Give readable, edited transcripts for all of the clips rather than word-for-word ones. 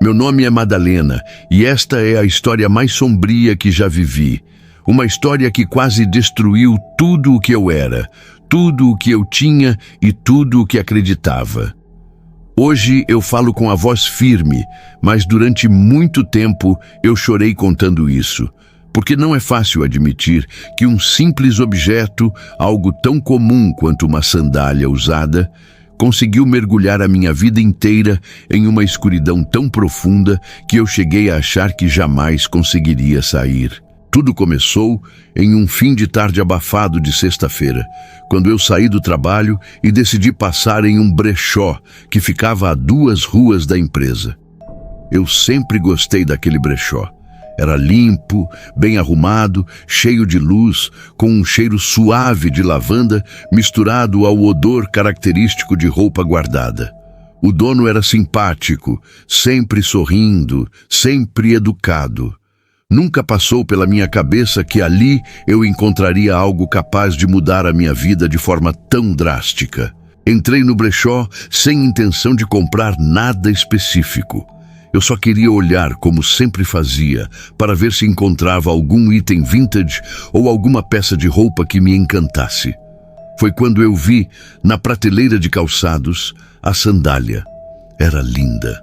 Meu nome é Madalena e esta é a história mais sombria que já vivi. Uma história que quase destruiu tudo o que eu era, tudo o que eu tinha e tudo o que acreditava. Hoje eu falo com a voz firme, mas durante muito tempo eu chorei contando isso, porque não é fácil admitir que um simples objeto, algo tão comum quanto uma sandália usada, conseguiu mergulhar a minha vida inteira em uma escuridão tão profunda que eu cheguei a achar que jamais conseguiria sair. Tudo começou em um fim de tarde abafado de sexta-feira, quando eu saí do trabalho e decidi passar em um brechó que ficava a 2 ruas da empresa. Eu sempre gostei daquele brechó. Era limpo, bem arrumado, cheio de luz, com um cheiro suave de lavanda misturado ao odor característico de roupa guardada. O dono era simpático, sempre sorrindo, sempre educado. Nunca passou pela minha cabeça que ali eu encontraria algo capaz de mudar a minha vida de forma tão drástica. Entrei no brechó sem intenção de comprar nada específico. Eu só queria olhar, como sempre fazia, para ver se encontrava algum item vintage ou alguma peça de roupa que me encantasse. Foi quando eu vi, na prateleira de calçados, a sandália. Era linda,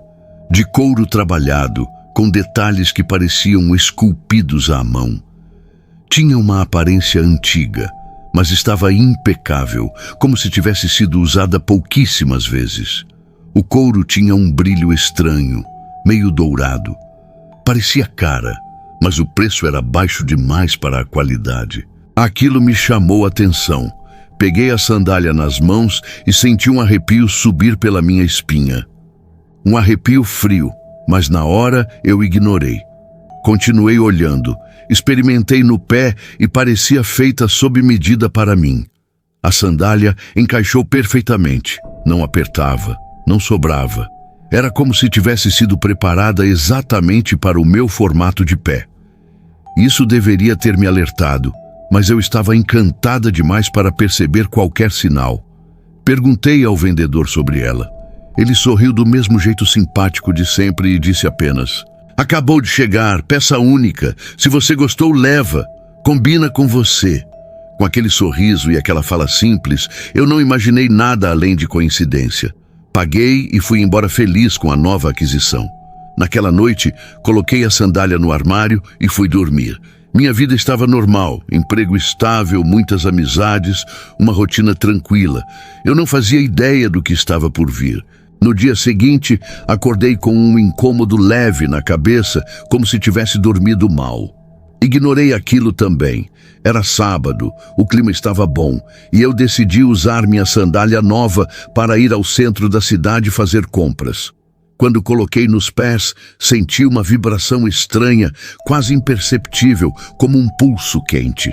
de couro trabalhado, com detalhes que pareciam esculpidos à mão. Tinha uma aparência antiga, mas estava impecável, como se tivesse sido usada pouquíssimas vezes. O couro tinha um brilho estranho, meio dourado. Parecia cara, mas o preço era baixo demais para a qualidade. Aquilo me chamou a atenção. Peguei a sandália nas mãos e senti um arrepio subir pela minha espinha. Um arrepio frio, mas na hora eu ignorei. Continuei olhando, experimentei no pé e parecia feita sob medida para mim. A sandália encaixou perfeitamente, não apertava, não sobrava. Era como se tivesse sido preparada exatamente para o meu formato de pé. Isso deveria ter me alertado, mas eu estava encantada demais para perceber qualquer sinal. Perguntei ao vendedor sobre ela. Ele sorriu do mesmo jeito simpático de sempre e disse apenas: "Acabou de chegar, peça única. Se você gostou, leva. Combina com você." Com aquele sorriso e aquela fala simples, eu não imaginei nada além de coincidência. Paguei e fui embora feliz com a nova aquisição. Naquela noite, coloquei a sandália no armário e fui dormir. Minha vida estava normal, emprego estável, muitas amizades, uma rotina tranquila. Eu não fazia ideia do que estava por vir. No dia seguinte, acordei com um incômodo leve na cabeça, como se tivesse dormido mal. Ignorei aquilo também. Era sábado, o clima estava bom, e eu decidi usar minha sandália nova para ir ao centro da cidade fazer compras. Quando coloquei nos pés, senti uma vibração estranha, quase imperceptível, como um pulso quente.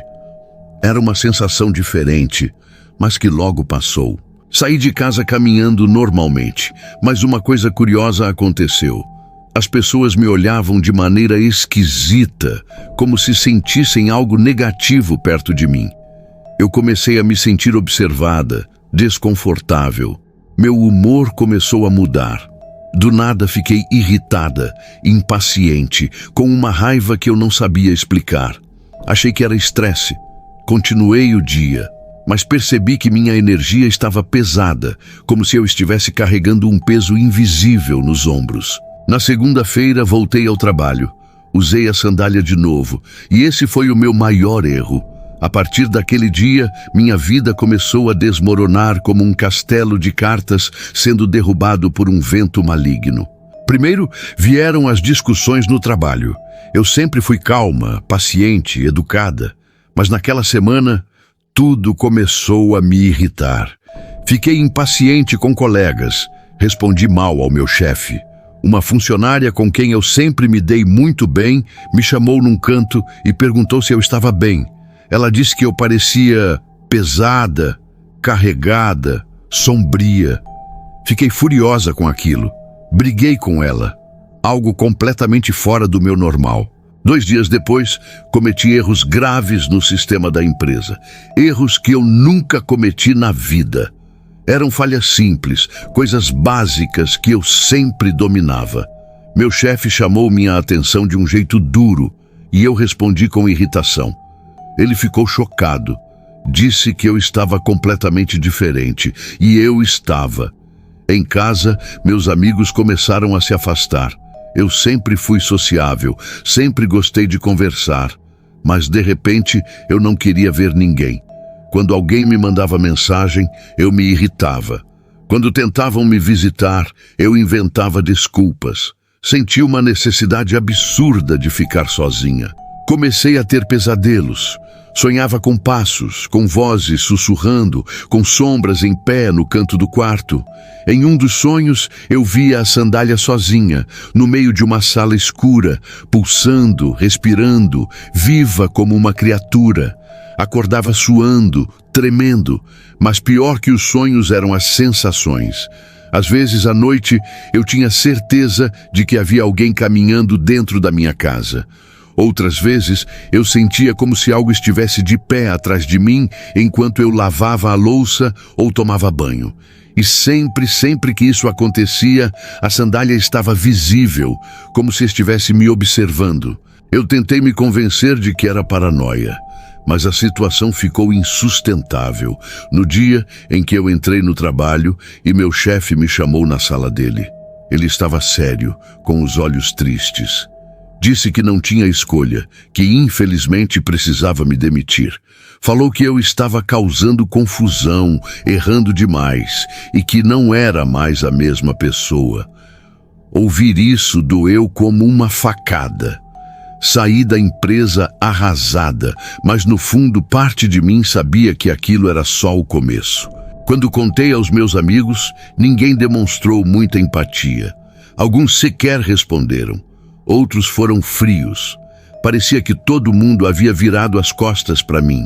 Era uma sensação diferente, mas que logo passou. Saí de casa caminhando normalmente, mas uma coisa curiosa aconteceu. As pessoas me olhavam de maneira esquisita, como se sentissem algo negativo perto de mim. Eu comecei a me sentir observada, desconfortável. Meu humor começou a mudar. Do nada fiquei irritada, impaciente, com uma raiva que eu não sabia explicar. Achei que era estresse. Continuei o dia, mas percebi que minha energia estava pesada, como se eu estivesse carregando um peso invisível nos ombros. Na segunda-feira voltei ao trabalho. Usei a sandália de novo, e esse foi o meu maior erro. A partir daquele dia, minha vida começou a desmoronar como um castelo de cartas sendo derrubado por um vento maligno. Primeiro, vieram as discussões no trabalho. Eu sempre fui calma, paciente, educada, mas naquela semana, tudo começou a me irritar. Fiquei impaciente com colegas, respondi mal ao meu chefe. Uma funcionária com quem eu sempre me dei muito bem me chamou num canto e perguntou se eu estava bem. Ela disse que eu parecia pesada, carregada, sombria. Fiquei furiosa com aquilo. Briguei com ela. Algo completamente fora do meu normal. 2 dias depois, cometi erros graves no sistema da empresa. Erros que eu nunca cometi na vida. Eram falhas simples, coisas básicas que eu sempre dominava. Meu chefe chamou minha atenção de um jeito duro e eu respondi com irritação. Ele ficou chocado. Disse que eu estava completamente diferente, e eu estava. Em casa, meus amigos começaram a se afastar. Eu sempre fui sociável, sempre gostei de conversar, mas de repente eu não queria ver ninguém. Quando alguém me mandava mensagem, eu me irritava. Quando tentavam me visitar, eu inventava desculpas. Senti uma necessidade absurda de ficar sozinha. Comecei a ter pesadelos. Sonhava com passos, com vozes sussurrando, com sombras em pé no canto do quarto. Em um dos sonhos, eu via a sandália sozinha, no meio de uma sala escura, pulsando, respirando, viva como uma criatura. Acordava suando, tremendo, mas pior que os sonhos eram as sensações. Às vezes, à noite, eu tinha certeza de que havia alguém caminhando dentro da minha casa. Outras vezes, eu sentia como se algo estivesse de pé atrás de mim enquanto eu lavava a louça ou tomava banho. E sempre que isso acontecia, a sandália estava visível, como se estivesse me observando. Eu tentei me convencer de que era paranoia, mas a situação ficou insustentável no dia em que eu entrei no trabalho e meu chefe me chamou na sala dele. Ele estava sério, com os olhos tristes. Disse que não tinha escolha, que infelizmente precisava me demitir. Falou que eu estava causando confusão, errando demais e que não era mais a mesma pessoa. Ouvir isso doeu como uma facada. Saí da empresa arrasada, mas no fundo parte de mim sabia que aquilo era só o começo. Quando contei aos meus amigos, ninguém demonstrou muita empatia. Alguns sequer responderam. Outros foram frios. Parecia que todo mundo havia virado as costas para mim.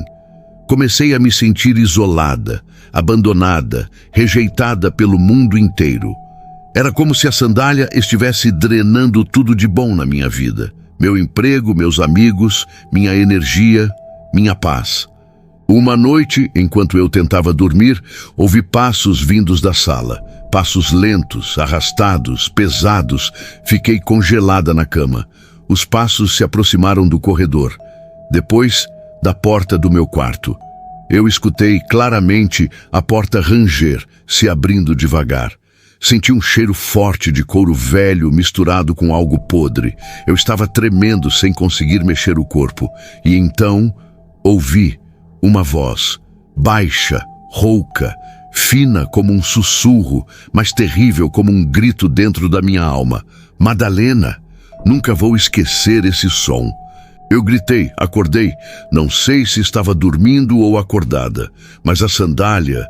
Comecei a me sentir isolada, abandonada, rejeitada pelo mundo inteiro. Era como se a sandália estivesse drenando tudo de bom na minha vida. Meu emprego, meus amigos, minha energia, minha paz. Uma noite, enquanto eu tentava dormir, ouvi passos vindos da sala. Passos lentos, arrastados, pesados. Fiquei congelada na cama. Os passos se aproximaram do corredor. Depois, da porta do meu quarto. Eu escutei claramente a porta ranger, se abrindo devagar. Senti um cheiro forte de couro velho misturado com algo podre. Eu estava tremendo sem conseguir mexer o corpo. E então, ouvi uma voz, baixa, rouca, fina como um sussurro, mas terrível como um grito dentro da minha alma. Madalena! Nunca vou esquecer esse som. Eu gritei, acordei. Não sei se estava dormindo ou acordada, mas a sandália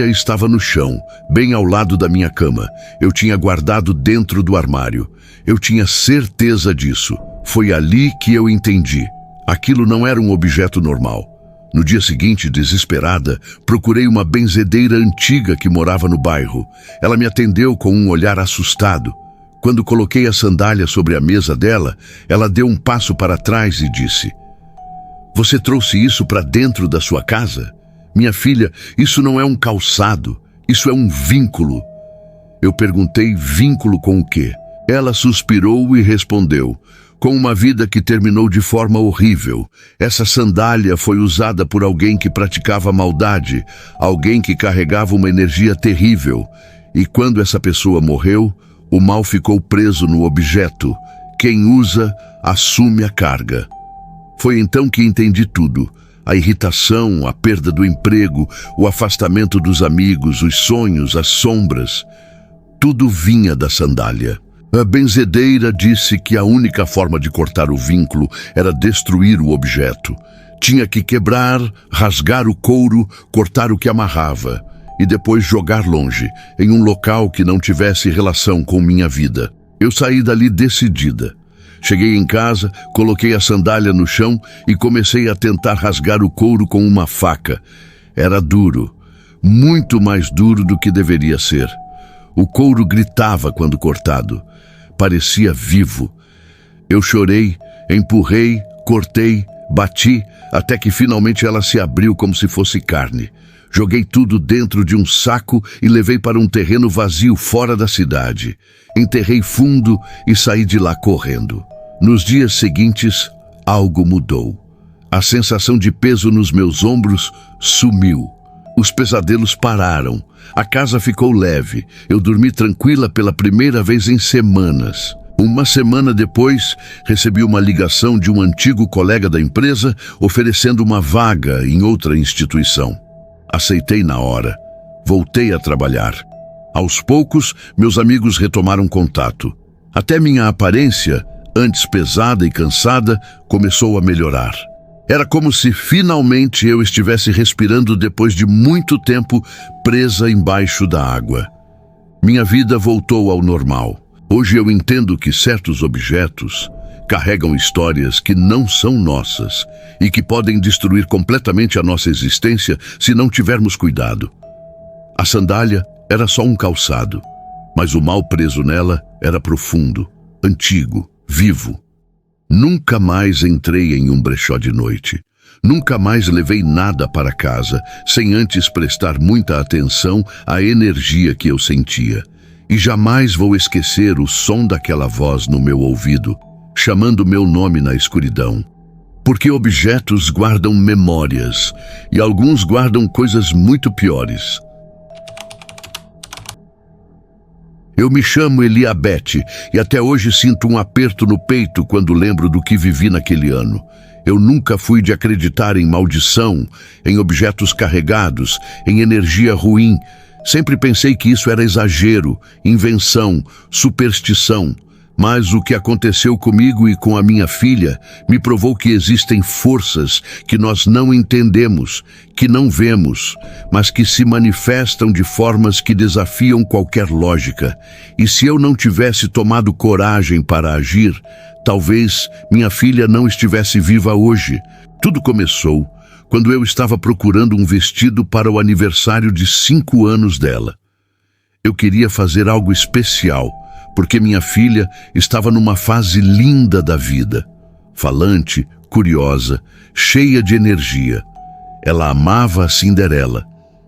estava no chão, bem ao lado da minha cama. Eu tinha guardado dentro do armário. Eu tinha certeza disso. Foi ali que eu entendi. Aquilo não era um objeto normal. No dia seguinte, desesperada, procurei uma benzedeira antiga que morava no bairro. Ela me atendeu com um olhar assustado. Quando coloquei a sandália sobre a mesa dela, ela deu um passo para trás e disse: "Você trouxe isso para dentro da sua casa? Minha filha, isso não é um calçado, isso é um vínculo." Eu perguntei: vínculo com o quê? Ela suspirou e respondeu: "Com uma vida que terminou de forma horrível. Essa sandália foi usada por alguém que praticava maldade, alguém que carregava uma energia terrível. E quando essa pessoa morreu, o mal ficou preso no objeto. Quem usa, assume a carga." Foi então que entendi tudo. A irritação, a perda do emprego, o afastamento dos amigos, os sonhos, as sombras. Tudo vinha da sandália. A benzedeira disse que a única forma de cortar o vínculo era destruir o objeto. Tinha que quebrar, rasgar o couro, cortar o que amarrava e depois jogar longe, em um local que não tivesse relação com minha vida. Eu saí dali decidida. Cheguei em casa, coloquei a sandália no chão e comecei a tentar rasgar o couro com uma faca. Era duro, muito mais duro do que deveria ser. O couro gritava quando cortado. Parecia vivo. Eu chorei, empurrei, cortei, bati, até que finalmente ela se abriu como se fosse carne. Joguei tudo dentro de um saco e levei para um terreno vazio fora da cidade. Enterrei fundo e saí de lá correndo. Nos dias seguintes, algo mudou. A sensação de peso nos meus ombros sumiu. Os pesadelos pararam. A casa ficou leve. Eu dormi tranquila pela primeira vez em semanas. Uma semana depois, recebi uma ligação de um antigo colega da empresa oferecendo uma vaga em outra instituição. Aceitei na hora. Voltei a trabalhar. Aos poucos, meus amigos retomaram contato. Até minha aparência, antes pesada e cansada, começou a melhorar. Era como se finalmente eu estivesse respirando depois de muito tempo presa embaixo da água. Minha vida voltou ao normal. Hoje eu entendo que certos objetos carregam histórias que não são nossas e que podem destruir completamente a nossa existência se não tivermos cuidado. A sandália era só um calçado, mas o mal preso nela era profundo, antigo, vivo. Nunca mais entrei em um brechó de noite. Nunca mais levei nada para casa, sem antes prestar muita atenção à energia que eu sentia. E jamais vou esquecer o som daquela voz no meu ouvido, chamando meu nome na escuridão. Porque objetos guardam memórias, e alguns guardam coisas muito piores. Eu me chamo Eliabete e até hoje sinto um aperto no peito quando lembro do que vivi naquele ano. Eu nunca fui de acreditar em maldição, em objetos carregados, em energia ruim. Sempre pensei que isso era exagero, invenção, superstição. Mas o que aconteceu comigo e com a minha filha me provou que existem forças que nós não entendemos, que não vemos, mas que se manifestam de formas que desafiam qualquer lógica. E se eu não tivesse tomado coragem para agir, talvez minha filha não estivesse viva hoje. Tudo começou quando eu estava procurando um vestido para o aniversário de 5 anos dela. Eu queria fazer algo especial, porque minha filha estava numa fase linda da vida, falante, curiosa, cheia de energia. Ela amava a Cinderela.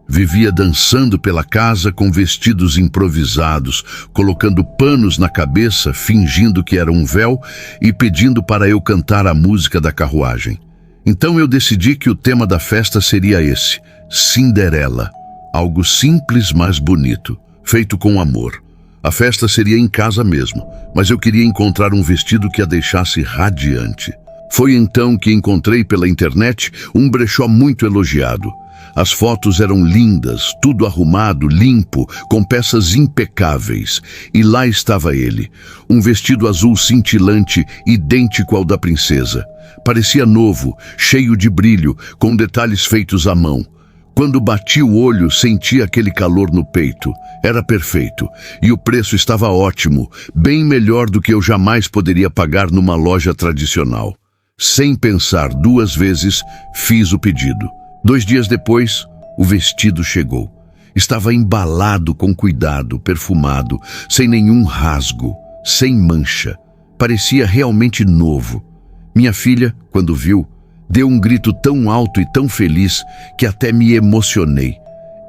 Vivia dançando pela casa com vestidos improvisados, colocando panos na cabeça, fingindo que era um véu e pedindo para eu cantar a música da carruagem. Então eu decidi que o tema da festa seria esse, Cinderela. Algo simples, mas bonito, feito com amor. A festa seria em casa mesmo, mas eu queria encontrar um vestido que a deixasse radiante. Foi então que encontrei pela internet um brechó muito elogiado. As fotos eram lindas, tudo arrumado, limpo, com peças impecáveis. E lá estava ele, um vestido azul cintilante, idêntico ao da princesa. Parecia novo, cheio de brilho, com detalhes feitos à mão. Quando bati o olho, senti aquele calor no peito. Era perfeito, e o preço estava ótimo, bem melhor do que eu jamais poderia pagar numa loja tradicional. Sem pensar 2 vezes, fiz o pedido. 2 dias depois, o vestido chegou. Estava embalado com cuidado, perfumado, sem nenhum rasgo, sem mancha. Parecia realmente novo. Minha filha, quando viu, deu um grito tão alto e tão feliz que até me emocionei.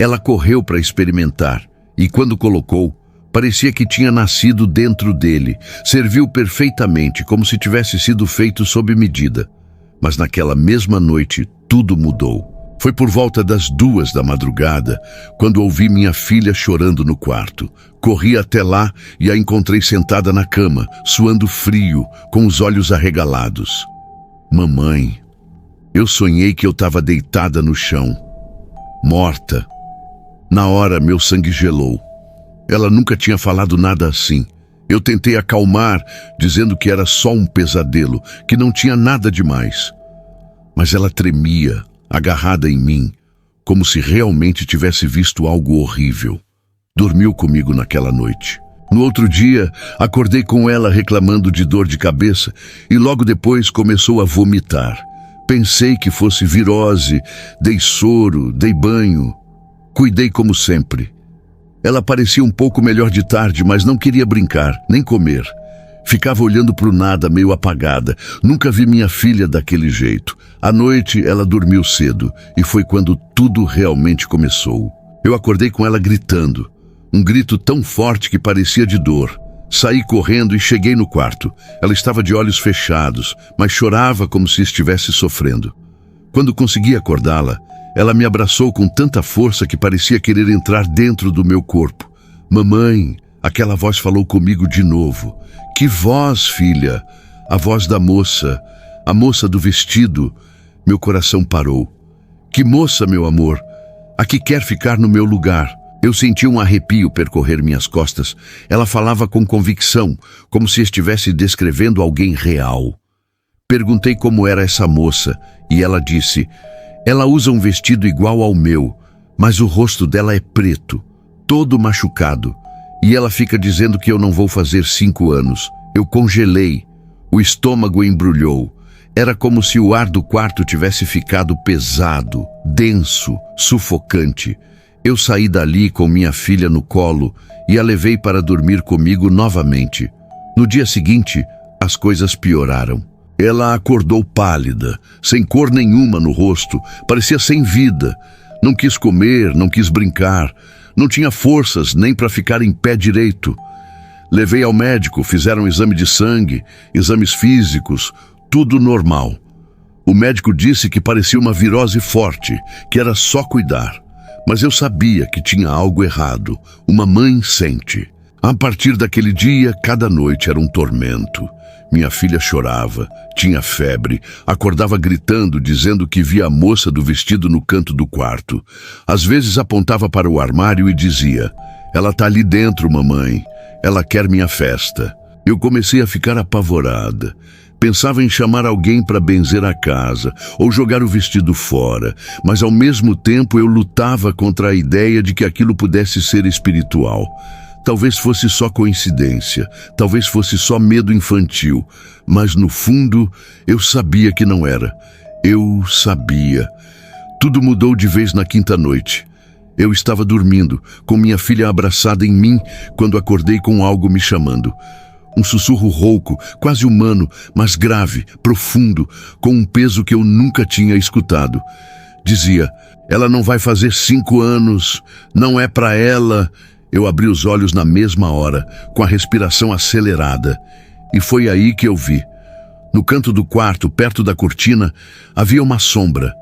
Ela correu para experimentar e, quando colocou, parecia que tinha nascido dentro dele. Serviu perfeitamente, como se tivesse sido feito sob medida. Mas naquela mesma noite, tudo mudou. Foi por volta das 2 da madrugada, quando ouvi minha filha chorando no quarto. Corri até lá e a encontrei sentada na cama, suando frio, com os olhos arregalados. Mamãe, eu sonhei que eu estava deitada no chão, morta. Na hora, meu sangue gelou. Ela nunca tinha falado nada assim. Eu tentei acalmar, dizendo que era só um pesadelo, que não tinha nada demais. Mas ela tremia, agarrada em mim, como se realmente tivesse visto algo horrível. Dormiu comigo naquela noite. No outro dia, acordei com ela reclamando de dor de cabeça e logo depois começou a vomitar. Pensei que fosse virose, dei soro, dei banho. Cuidei como sempre. Ela parecia um pouco melhor de tarde, mas não queria brincar, nem comer. Ficava olhando para o nada, meio apagada. Nunca vi minha filha daquele jeito. À noite, ela dormiu cedo, e foi quando tudo realmente começou. Eu acordei com ela gritando. Um grito tão forte que parecia de dor. Saí correndo e cheguei no quarto. Ela estava de olhos fechados, mas chorava como se estivesse sofrendo. Quando consegui acordá-la, ela me abraçou com tanta força que parecia querer entrar dentro do meu corpo. Mamãe, aquela voz falou comigo de novo. Que voz, filha? A voz da moça, a moça do vestido. Meu coração parou. Que moça, meu amor? A que quer ficar no meu lugar? Eu senti um arrepio percorrer minhas costas. Ela falava com convicção, como se estivesse descrevendo alguém real. Perguntei como era essa moça, e ela disse: ela usa um vestido igual ao meu, mas o rosto dela é preto, todo machucado, e ela fica dizendo que eu não vou fazer 5 anos. Eu congelei, o estômago embrulhou. Era como se o ar do quarto tivesse ficado pesado, denso, sufocante. Eu saí dali com minha filha no colo e a levei para dormir comigo novamente. No dia seguinte, as coisas pioraram. Ela acordou pálida, sem cor nenhuma no rosto, parecia sem vida. Não quis comer, não quis brincar, não tinha forças nem para ficar em pé direito. Levei ao médico, fizeram exame de sangue, exames físicos, tudo normal. O médico disse que parecia uma virose forte, que era só cuidar. Mas eu sabia que tinha algo errado. Uma mãe sente. A partir daquele dia, cada noite era um tormento. Minha filha chorava, tinha febre, acordava gritando, dizendo que via a moça do vestido no canto do quarto. Às vezes apontava para o armário e dizia: ela tá ali dentro, mamãe. Ela quer minha festa. Eu comecei a ficar apavorada. Pensava em chamar alguém para benzer a casa ou jogar o vestido fora, mas ao mesmo tempo eu lutava contra a ideia de que aquilo pudesse ser espiritual. Talvez fosse só coincidência, talvez fosse só medo infantil, mas no fundo eu sabia que não era. Eu sabia. Tudo mudou de vez na quinta noite. Eu estava dormindo, com minha filha abraçada em mim, quando acordei com algo me chamando. Um sussurro rouco, quase humano, mas grave, profundo, com um peso que eu nunca tinha escutado. Dizia: ela não vai fazer 5 anos, não é para ela. Eu abri os olhos na mesma hora, com a respiração acelerada. E foi aí que eu vi. No canto do quarto, perto da cortina, havia uma sombra.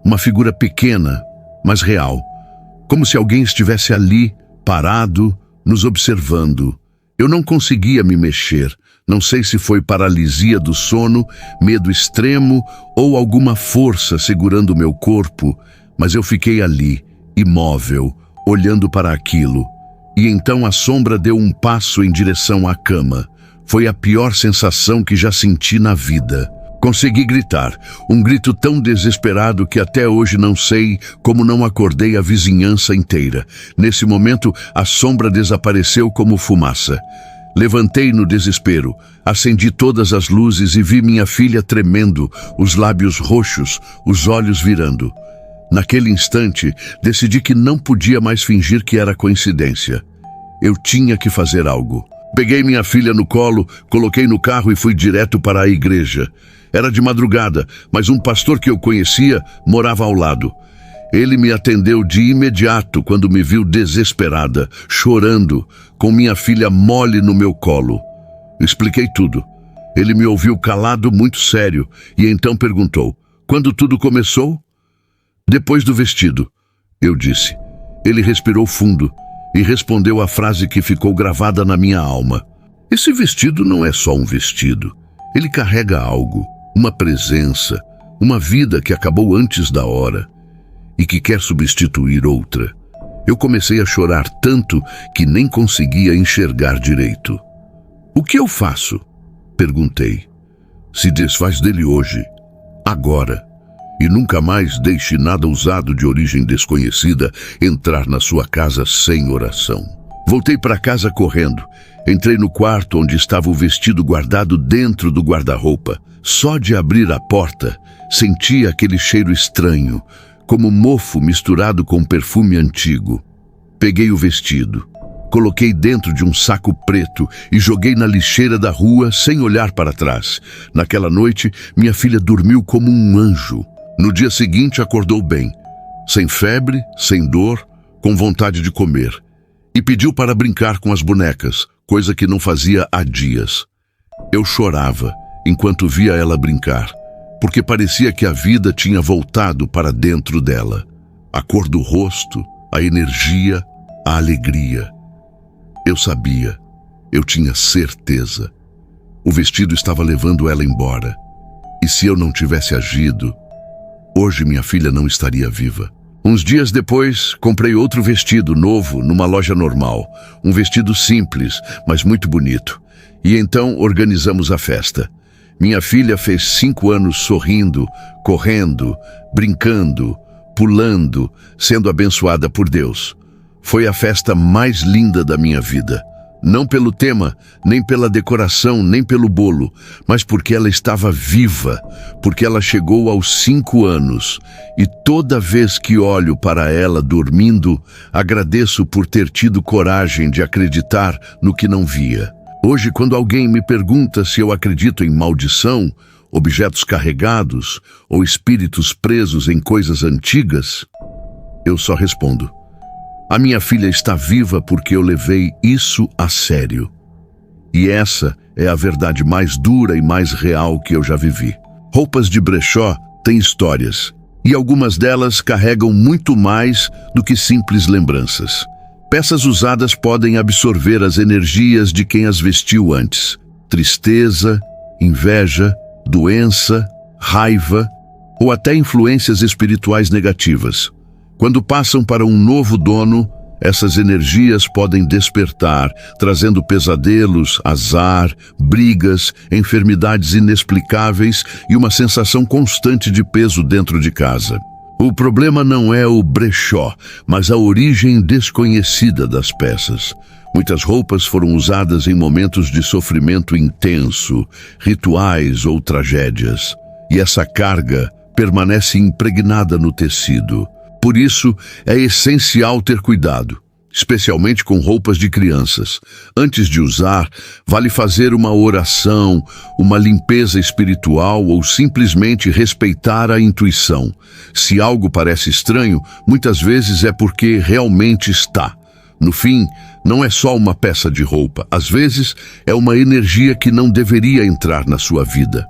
Uma figura pequena, mas real. Como se alguém estivesse ali, parado, nos observando. Eu não conseguia me mexer. Não sei se foi paralisia do sono, medo extremo ou alguma força segurando o meu corpo, mas eu fiquei ali, imóvel, olhando para aquilo. E então a sombra deu um passo em direção à cama. Foi a pior sensação que já senti na vida. Consegui gritar, um grito tão desesperado que até hoje não sei como não acordei a vizinhança inteira. Nesse momento, a sombra desapareceu como fumaça. Levantei no desespero, acendi todas as luzes e vi minha filha tremendo, os lábios roxos, os olhos virando. Naquele instante, decidi que não podia mais fingir que era coincidência. Eu tinha que fazer algo. Peguei minha filha no colo, coloquei no carro e fui direto para a igreja. Era de madrugada, mas um pastor que eu conhecia morava ao lado. Ele me atendeu de imediato quando me viu desesperada, chorando, com minha filha mole no meu colo. Expliquei tudo. Ele me ouviu calado, muito sério, e então perguntou: quando tudo começou? Depois do vestido, eu disse. Ele respirou fundo e respondeu a frase que ficou gravada na minha alma. Esse vestido não é só um vestido. Ele carrega algo, uma presença, uma vida que acabou antes da hora e que quer substituir outra. Eu comecei a chorar tanto que nem conseguia enxergar direito. O que eu faço? Perguntei. Se desfaz dele hoje, agora, e nunca mais deixe nada usado de origem desconhecida entrar na sua casa sem oração. Voltei para casa correndo. Entrei no quarto onde estava o vestido guardado dentro do guarda-roupa. Só de abrir a porta, senti aquele cheiro estranho, como mofo misturado com perfume antigo. Peguei o vestido, Coloquei dentro de um saco preto e joguei na lixeira da rua sem olhar para trás. Naquela noite, minha filha dormiu como um anjo. No dia seguinte, acordou bem, sem febre, sem dor, com vontade de comer. E pediu para brincar com as bonecas, coisa que não fazia há dias. Eu chorava enquanto via ela brincar, porque parecia que a vida tinha voltado para dentro dela. A cor do rosto, a energia, a alegria. Eu sabia, eu tinha certeza. O vestido estava levando ela embora. E se eu não tivesse agido, hoje minha filha não estaria viva. Uns dias depois, comprei outro vestido novo numa loja normal. Um vestido simples, mas muito bonito. E então organizamos a festa. Minha filha fez 5 anos sorrindo, correndo, brincando, pulando, sendo abençoada por Deus. Foi a festa mais linda da minha vida. Não pelo tema, nem pela decoração, nem pelo bolo, mas porque ela estava viva, porque ela chegou aos 5 anos. E toda vez que olho para ela dormindo, agradeço por ter tido coragem de acreditar no que não via. Hoje, quando alguém me pergunta se eu acredito em maldição, objetos carregados ou espíritos presos em coisas antigas, eu só respondo: a minha filha está viva porque eu levei isso a sério. E essa é a verdade mais dura e mais real que eu já vivi. Roupas de brechó têm histórias, e algumas delas carregam muito mais do que simples lembranças. Peças usadas podem absorver as energias de quem as vestiu antes. Tristeza, inveja, doença, raiva ou até influências espirituais negativas. Quando passam para um novo dono, essas energias podem despertar, trazendo pesadelos, azar, brigas, enfermidades inexplicáveis e uma sensação constante de peso dentro de casa. O problema não é o brechó, mas a origem desconhecida das peças. Muitas roupas foram usadas em momentos de sofrimento intenso, rituais ou tragédias. E essa carga permanece impregnada no tecido. Por isso, é essencial ter cuidado, especialmente com roupas de crianças. Antes de usar, vale fazer uma oração, uma limpeza espiritual ou simplesmente respeitar a intuição. Se algo parece estranho, muitas vezes é porque realmente está. No fim, não é só uma peça de roupa. Às vezes, é uma energia que não deveria entrar na sua vida.